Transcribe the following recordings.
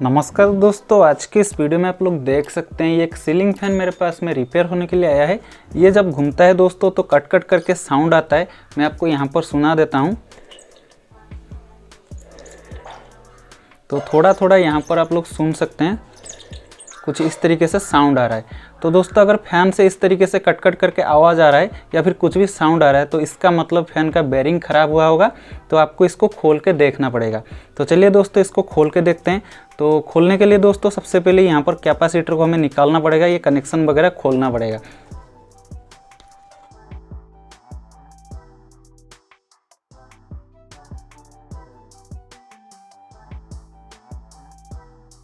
नमस्कार दोस्तों, आज के इस वीडियो में आप लोग देख सकते हैं ये एक सीलिंग फैन मेरे पास में रिपेयर होने के लिए आया है। ये जब घूमता है दोस्तों तो कट कट करके साउंड आता है। मैं आपको यहाँ पर सुना देता हूँ। तो थोड़ा थोड़ा यहाँ पर आप लोग सुन सकते हैं, कुछ इस तरीके से साउंड आ रहा है। तो दोस्तों अगर फ़ैन से इस तरीके से कट कट करके आवाज़ आ रहा है या फिर कुछ भी साउंड आ रहा है तो इसका मतलब फ़ैन का बेरिंग ख़राब हुआ होगा। तो आपको इसको खोल के देखना पड़ेगा। तो चलिए दोस्तों इसको खोल के देखते हैं। तो खोलने के लिए दोस्तों सबसे पहले यहाँ पर कैपेसिटर को हमें निकालना पड़ेगा, ये कनेक्शन वगैरह खोलना पड़ेगा।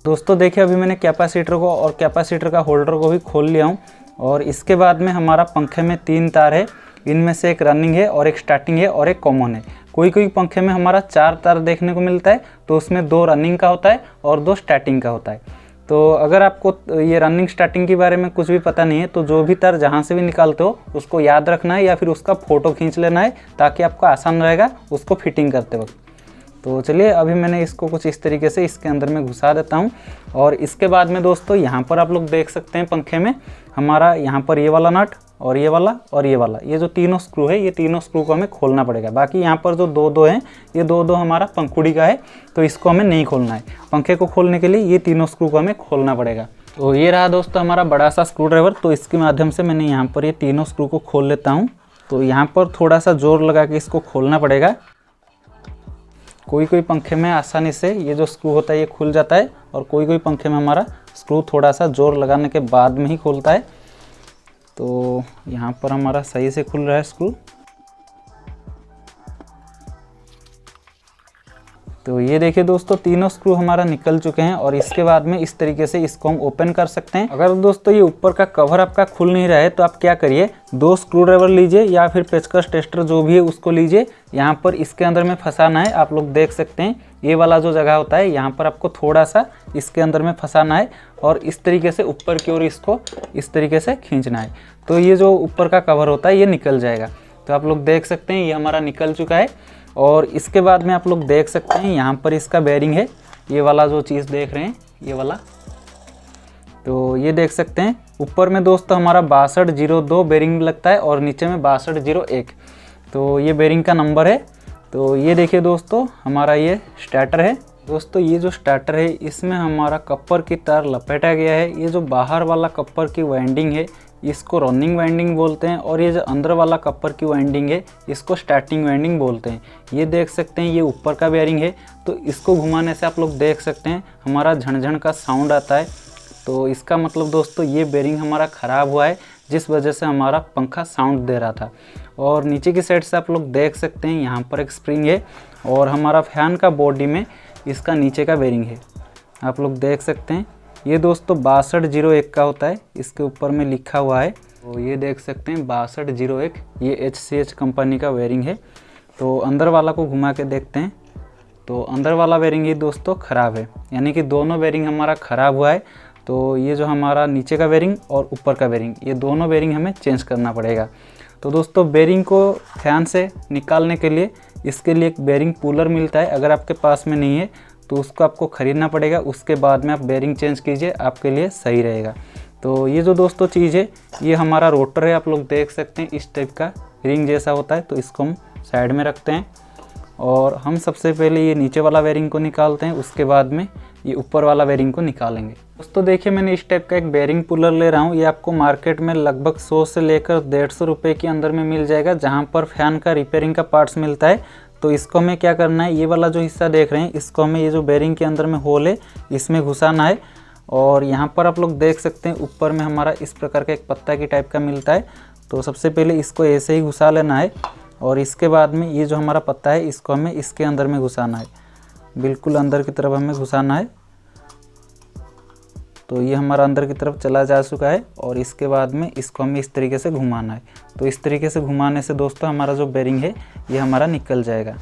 दोस्तों देखिए अभी मैंने कैपेसिटर को और कैपेसिटर का होल्डर को भी खोल लिया हूँ। और इसके बाद में हमारा पंखे में 3 तार है, इनमें से एक रनिंग है और एक स्टार्टिंग है और एक कॉमन है। कोई कोई पंखे में हमारा 4 तार देखने को मिलता है, तो उसमें 2 रनिंग का होता है और 2 स्टार्टिंग का होता है। तो अगर आपको ये रनिंग स्टार्टिंग के बारे में कुछ भी पता नहीं है तो जो भी तार जहाँ से भी निकालते हो उसको याद रखना है या फिर उसका फ़ोटो खींच लेना है, ताकि आपको आसान रहेगा उसको फिटिंग करते वक्त। तो चलिए अभी मैंने इसको कुछ इस तरीके से इसके अंदर में घुसा देता हूँ। और इसके बाद में दोस्तों यहाँ पर आप लोग देख सकते हैं पंखे में हमारा यहाँ पर ये वाला नट और ये वाला और ये वाला, ये जो तीनों स्क्रू है, ये तीनों स्क्रू को हमें खोलना पड़ेगा। बाकी यहाँ पर जो दो हैं, ये दो हमारा पंखुड़ी का है, तो इसको हमें नहीं खोलना है। पंखे को खोलने के लिए ये तीनों स्क्रू को हमें खोलना पड़ेगा। तो ये रहा दोस्तों हमारा बड़ा सा स्क्रू ड्राइवर। तो इसके माध्यम से मैंने यहाँ पर ये तीनों स्क्रू को खोल लेता हूँ। तो यहाँ पर थोड़ा सा जोर लगा के इसको खोलना पड़ेगा। कोई कोई पंखे में आसानी से ये जो स्क्रू होता है ये खुल जाता है, और कोई कोई पंखे में हमारा स्क्रू थोड़ा सा जोर लगाने के बाद में ही खुलता है। तो यहाँ पर हमारा सही से खुल रहा है स्क्रू। तो ये देखिए दोस्तों तीनों स्क्रू हमारा निकल चुके हैं। और इसके बाद में इस तरीके से इसको हम ओपन कर सकते हैं। अगर दोस्तों ये ऊपर का कवर आपका खुल नहीं रहा है तो आप क्या करिए, 2 स्क्रू ड्राइवर लीजिए या फिर पेचकस टेस्टर जो भी है उसको लीजिए। यहाँ पर इसके अंदर में फंसाना है। आप लोग देख सकते हैं ये वाला जो जगह होता है यहाँ पर आपको थोड़ा सा इसके अंदर में फंसाना है और इस तरीके से ऊपर की ओर इसको इस तरीके से खींचना है। तो ये जो ऊपर का कवर होता है ये निकल जाएगा। तो आप लोग देख सकते हैं ये हमारा निकल चुका है। और इसके बाद में आप लोग देख सकते हैं यहाँ पर इसका बेरिंग है, ये वाला जो चीज़ देख रहे हैं ये वाला। तो ये देख सकते हैं ऊपर में दोस्तों हमारा 6202 बेरिंग लगता है और नीचे में 6201। तो ये बेरिंग का नंबर है। तो ये देखिए दोस्तों हमारा ये स्टार्टर है। दोस्तों ये जो स्टार्टर है इसमें हमारा कपर की तार लपेटा गया है। ये जो बाहर वाला कपर की वाइंडिंग है इसको रनिंग वाइंडिंग बोलते हैं, और ये जो अंदर वाला कपर की वाइंडिंग है इसको स्टार्टिंग वाइंडिंग बोलते हैं। ये देख सकते हैं ये ऊपर का बेरिंग है। तो इसको घुमाने से आप लोग देख सकते हैं हमारा झनझन का साउंड आता है। तो इसका मतलब दोस्तों ये बेरिंग हमारा ख़राब हुआ है, जिस वजह से हमारा पंखा साउंड दे रहा था। और नीचे की साइड से आप लोग देख सकते हैं यहाँ पर एक स्प्रिंग है, और हमारा फैन का बॉडी में इसका नीचे का बेरिंग है। आप लोग देख सकते हैं ये दोस्तों 6201 का होता है, इसके ऊपर में लिखा हुआ है। तो ये देख सकते हैं 6201, ये HCH कंपनी का बेरिंग है। तो अंदर वाला को घुमा के देखते हैं। तो अंदर वाला बेरिंग ही दोस्तों ख़राब है, यानी कि दोनों बेरिंग हमारा ख़राब हुआ है। तो ये जो हमारा नीचे का बेरिंग और ऊपर का बेरिंग, ये दोनों बेरिंग हमें चेंज करना पड़ेगा। तो दोस्तों बेरिंग को फैन से निकालने के लिए इसके लिए एक बेरिंग पुलर मिलता है। अगर आपके पास में नहीं है तो उसको आपको ख़रीदना पड़ेगा। उसके बाद में आप बेरिंग चेंज कीजिए, आपके लिए सही रहेगा। तो ये जो दोस्तों चीज़ है ये हमारा रोटर है। आप लोग देख सकते हैं इस टाइप का रिंग जैसा होता है। तो इसको हम साइड में रखते हैं और हम सबसे पहले ये नीचे वाला बेरिंग को निकालते हैं, उसके बाद में ये ऊपर वाला बेरिंग को निकालेंगे। दोस्तों देखिए मैंने इस टाइप का एक बेरिंग पुलर ले रहा हूँ। ये आपको मार्केट में लगभग 100 से लेकर 150 रुपये के अंदर में मिल जाएगा, जहाँ पर फैन का रिपेयरिंग का पार्ट्स मिलता है। तो इसको हमें क्या करना है, ये वाला जो हिस्सा देख रहे हैं इसको हमें ये जो बेरिंग के अंदर में होल है इसमें घुसाना है। और यहाँ पर आप लोग देख सकते हैं ऊपर में हमारा इस प्रकार का एक पत्ता की टाइप का मिलता है। तो सबसे पहले इसको ऐसे ही घुसा लेना है, और इसके बाद में ये जो हमारा पत्ता है इसको हमें इसके अंदर में घुसाना है, बिल्कुल अंदर की तरफ हमें घुसाना है। तो ये हमारा अंदर की तरफ चला जा चुका है, और इसके बाद में इसको हमें इस तरीके से घुमाना है। तो इस तरीके से घुमाने से दोस्तों हमारा जो बेरिंग है ये हमारा निकल जाएगा।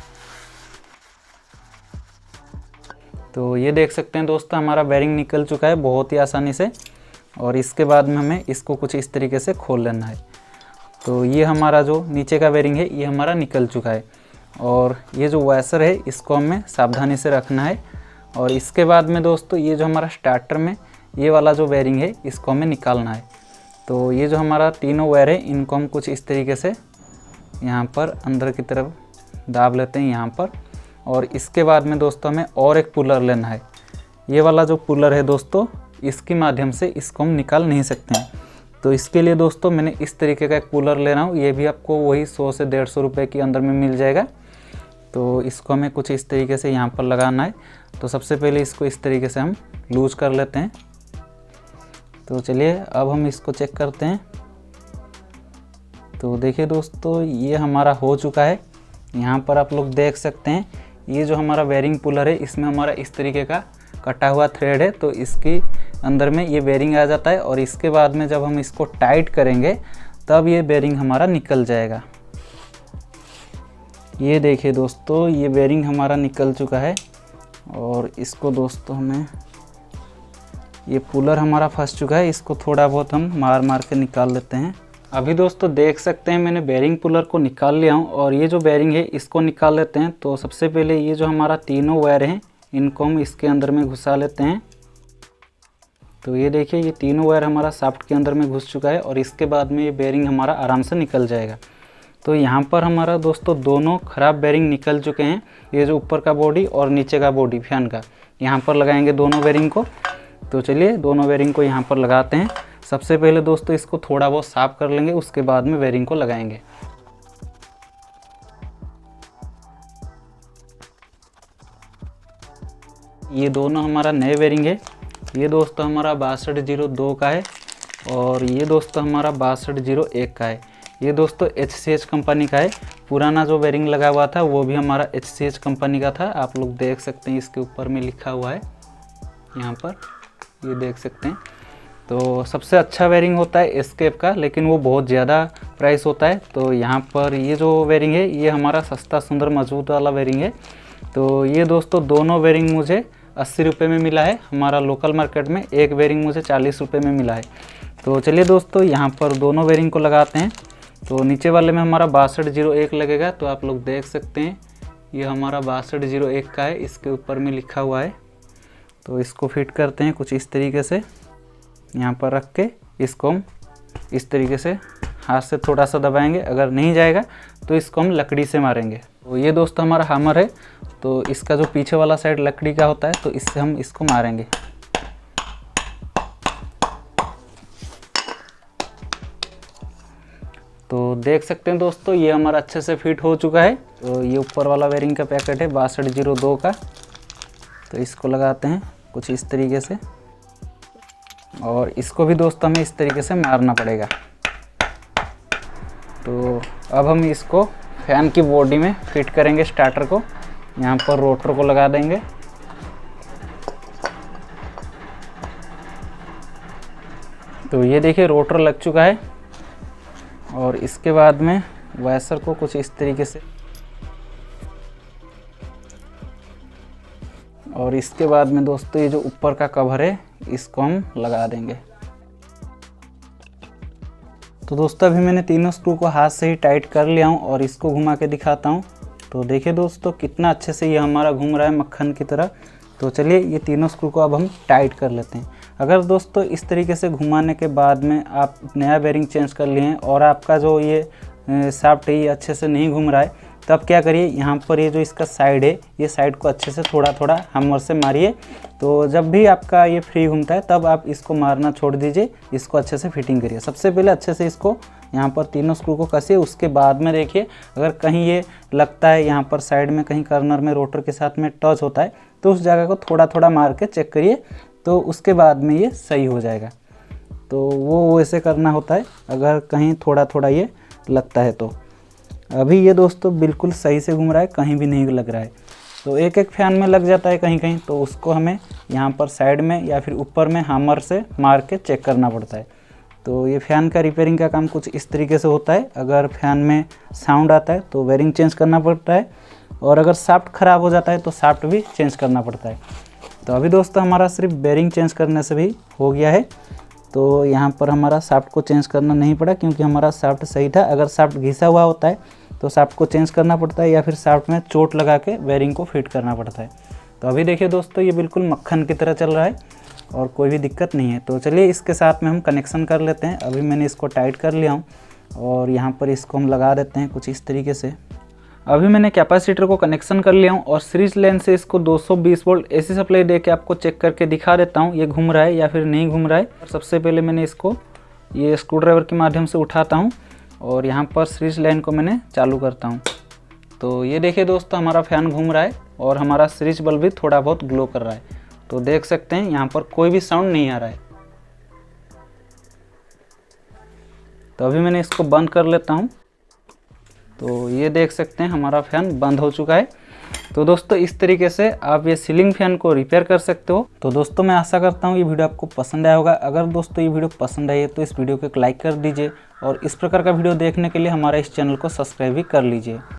तो ये देख सकते हैं दोस्तों हमारा बेरिंग निकल चुका है बहुत ही आसानी से। और इसके बाद में हमें इसको कुछ इस तरीके से खोल लेना है। तो ये हमारा जो नीचे का बेरिंग है ये हमारा निकल चुका है। और ये जो वैसर है इसको हमें सावधानी से रखना है। और इसके बाद में दोस्तों ये जो हमारा स्टार्टर में ये वाला जो बेरिंग है इसको हमें निकालना है। तो ये जो हमारा तीनों वायर है इनको हम कुछ इस तरीके से यहाँ पर अंदर की तरफ दाब लेते हैं यहाँ पर। और इसके बाद में दोस्तों हमें और एक पुलर लेना है। ये वाला जो पुलर है दोस्तों इसके माध्यम से इसको हम निकाल नहीं सकते हैं। तो इसके लिए दोस्तों मैंने इस तरीके का एक पुलर ले रहा हूँ। ये भी आपको वही 100 से 150 रुपये के अंदर में मिल जाएगा। तो इसको हमें कुछ इस तरीके से यहाँ पर लगाना है। तो सबसे पहले इसको इस तरीके से हम लूज कर लेते हैं। तो चलिए अब हम इसको चेक करते हैं। तो देखिए दोस्तों ये हमारा हो चुका है। यहाँ पर आप लोग देख सकते हैं ये जो हमारा बेरिंग पुलर है इसमें हमारा इस तरीके का कटा हुआ थ्रेड है। तो इसके अंदर में ये बेरिंग आ जाता है और इसके बाद में जब हम इसको टाइट करेंगे तब ये बेरिंग हमारा निकल जाएगा। ये देखिए दोस्तों ये बेरिंग हमारा निकल चुका है। और इसको दोस्तों हमें ये पुलर हमारा फंस चुका है, इसको थोड़ा बहुत हम मार मार के निकाल लेते हैं। अभी दोस्तों देख सकते हैं मैंने बेरिंग पुलर को निकाल लिया हूँ और ये जो बेरिंग है इसको निकाल लेते हैं। तो सबसे पहले ये जो हमारा तीनों वायर हैं इनको हम इसके अंदर में घुसा लेते हैं। तो ये देखिए ये तीनों वायर हमारा शाफ्ट के अंदर में घुस चुका है और इसके बाद में ये बेरिंग हमारा आराम से निकल जाएगा। तो यहाँ पर हमारा दोस्तों दोनों ख़राब बेरिंग निकल चुके हैं। ये जो ऊपर का बॉडी और नीचे का बॉडी फैन का, यहाँ पर लगाएंगे दोनों बेरिंग को। तो चलिए दोनों बेरिंग को यहाँ पर लगाते हैं। सबसे पहले दोस्तों इसको थोड़ा बहुत साफ़ कर लेंगे, उसके बाद में बेरिंग को लगाएंगे। ये दोनों हमारा नए बेरिंग है। ये दोस्तों हमारा 6202 का है और ये दोस्तों हमारा 6201 का है। ये दोस्तों HCH कंपनी का है। पुराना जो बेरिंग लगा हुआ था वो भी हमारा HCH कंपनी का था। आप लोग देख सकते हैं इसके ऊपर में लिखा हुआ है, यहाँ पर ये देख सकते हैं। तो सबसे अच्छा बेरिंग होता है एस्केप का, लेकिन वो बहुत ज़्यादा प्राइस होता है। तो यहाँ पर ये जो बेरिंग है ये हमारा सस्ता सुंदर मजबूत वाला बेरिंग है। तो ये दोस्तों दोनों बेरिंग मुझे 80 रुपये में मिला है। हमारा लोकल मार्केट में एक बेरिंग मुझे 40 रुपये में मिला है। तो चलिए दोस्तों यहाँ पर दोनों बेरिंग को लगाते हैं। तो नीचे वाले में हमारा 6201 लगेगा। तो आप लोग देख सकते हैं ये हमारा 6201 का है, इसके ऊपर में लिखा हुआ है। तो इसको फिट करते हैं कुछ इस तरीके से, यहाँ पर रख के इसको हम इस तरीके से हाथ से थोड़ा सा दबाएंगे। अगर नहीं जाएगा तो इसको हम लकड़ी से मारेंगे। तो ये दोस्तों हमारा हैमर है। तो इसका जो पीछे वाला साइड लकड़ी का होता है तो इससे हम इसको मारेंगे। तो देख सकते हैं दोस्तों ये हमारा अच्छे से फिट हो चुका है। तो ये ऊपर वाला बेरिंग का पैकेट है 6202 का। तो इसको लगाते हैं कुछ इस तरीके से और इसको भी दोस्तों हमें इस तरीके से मारना पड़ेगा। तो अब हम इसको फैन की बॉडी में फिट करेंगे स्टार्टर को। यहाँ पर रोटर को लगा देंगे। तो ये देखिए रोटर लग चुका है और इसके बाद में वैसर को कुछ इस तरीके से, और इसके बाद में दोस्तों ये जो ऊपर का कवर है इसको हम लगा देंगे। तो दोस्तों अभी मैंने तीनों स्क्रू को हाथ से ही टाइट कर लिया हूँ और इसको घुमा के दिखाता हूँ। तो देखिए दोस्तों कितना अच्छे से ये हमारा घूम रहा है मक्खन की तरह। तो चलिए ये तीनों स्क्रू को अब हम टाइट कर लेते हैं। अगर दोस्तों इस तरीके से घुमाने के बाद में आप नया बेरिंग चेंज कर लिए हैं और आपका जो ये शाफ्ट है ये अच्छे से नहीं घूम रहा है, तब क्या करिए यहाँ पर ये जो इसका साइड है ये साइड को अच्छे से थोड़ा थोड़ा हैमर से मारिए। तो जब भी आपका ये फ्री घूमता है तब आप इसको मारना छोड़ दीजिए, इसको अच्छे से फिटिंग करिए। सबसे पहले अच्छे से इसको यहाँ पर तीनों स्क्रू को कसिए, उसके बाद में देखिए अगर कहीं ये लगता है यहाँ पर साइड में कहीं कर्नर में रोटर के साथ में टच होता है तो उस जगह को थोड़ा थोड़ा मार के चेक करिए। तो उसके बाद में ये सही हो जाएगा। तो वो वैसे करना होता है अगर कहीं थोड़ा थोड़ा ये लगता है। तो अभी ये दोस्तों बिल्कुल सही से घूम रहा है, कहीं भी नहीं लग रहा है। तो एक एक फैन में लग जाता है कहीं कहीं, तो उसको हमें यहाँ पर साइड में या फिर ऊपर में हैमर से मार के चेक करना पड़ता है। तो ये फ़ैन का रिपेयरिंग का काम कुछ इस तरीके से होता है। अगर फ़ैन में साउंड आता है तो बेरिंग चेंज करना पड़ता है, और अगर शाफ्ट ख़राब हो जाता है तो शाफ्ट भी चेंज करना पड़ता है। तो अभी दोस्तों हमारा सिर्फ बेरिंग चेंज करने से भी हो गया है। तो यहाँ पर हमारा शाफ्ट को चेंज करना नहीं पड़ा क्योंकि हमारा शाफ्ट सही था। अगर शाफ्ट घिसा हुआ होता है तो शाफ्ट को चेंज करना पड़ता है या फिर शाफ्ट में चोट लगा के बेरिंग को फिट करना पड़ता है। तो अभी देखिए दोस्तों ये बिल्कुल मक्खन की तरह चल रहा है और कोई भी दिक्कत नहीं है। तो चलिए इसके साथ में हम कनेक्शन कर लेते हैं। अभी मैंने इसको टाइट कर लिया हूँ और यहाँ पर इसको हम लगा देते हैं कुछ इस तरीके से। अभी मैंने कैपेसिटर को कनेक्शन कर लिया हूँ और सीरीज लाइन से इसको 220 वोल्ट एसी सप्लाई दे के आपको चेक करके दिखा देता हूँ ये घूम रहा है या फिर नहीं घूम रहा है। और सबसे पहले मैंने इसको ये स्क्रू ड्राइवर के माध्यम से उठाता हूँ और यहाँ पर सीरीज लाइन को मैंने चालू करता हूँ। तो ये देखिए दोस्तों हमारा फ़ैन घूम रहा है और हमारा सीरीज बल्ब भी थोड़ा बहुत ग्लो कर रहा है। तो देख सकते हैं यहाँ पर कोई भी साउंड नहीं आ रहा है। तो अभी मैंने इसको बंद कर लेता हूँ। तो ये देख सकते हैं हमारा फ़ैन बंद हो चुका है। तो दोस्तों इस तरीके से आप ये सीलिंग फैन को रिपेयर कर सकते हो। तो दोस्तों मैं आशा करता हूँ ये वीडियो आपको पसंद आया होगा। अगर दोस्तों ये वीडियो पसंद आई है तो इस वीडियो को एक लाइक कर दीजिए और इस प्रकार का वीडियो देखने के लिए हमारे इस चैनल को सब्सक्राइब भी कर लीजिए।